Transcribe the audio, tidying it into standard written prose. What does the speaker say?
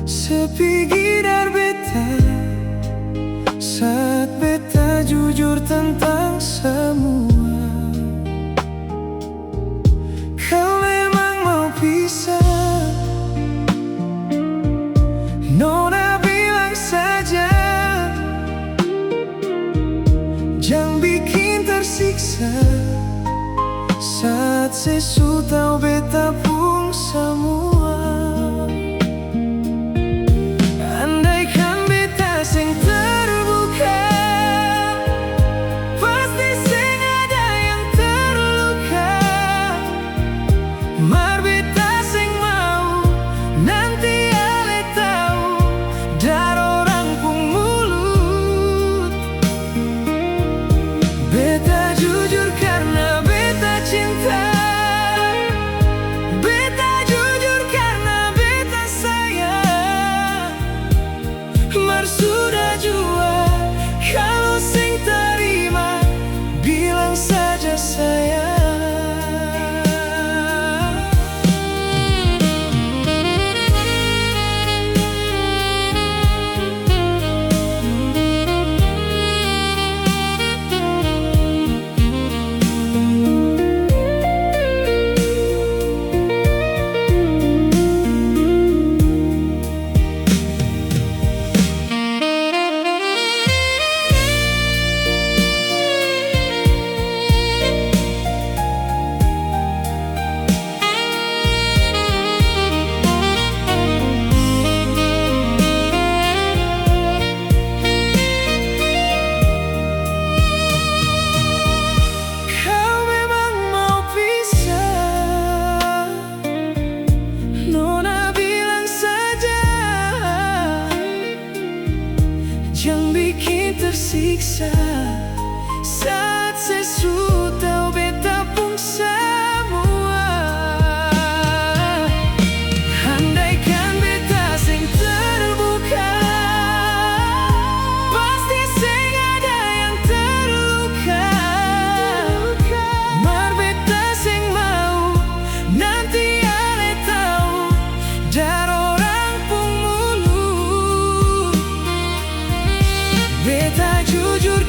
Sepi gidar beta saat beta jujur tentang semua. Kau memang mau pisah, Nona bilang saja, jangan bikin tersiksa. Saat sesu tahu beta pun semua. Andaikan beta sing terbuka, pasti sing ada yang terluka. Mar beta sing mau, nanti ale tahu, dar orang pun mulut. Beta jujur karena beta cinta, beta jujur karena beta sayang. Mar sudah jua, kalau sing terima, bilang saja sayang. Jangan bikin tersiksa. Saat sesu tahu beta pun semua. Andaikan beta sing terbuka, pasti sing ada yang terluka. Mar beta sing mau, nanti ale tahu, dar orang pun mulut. Beta jujur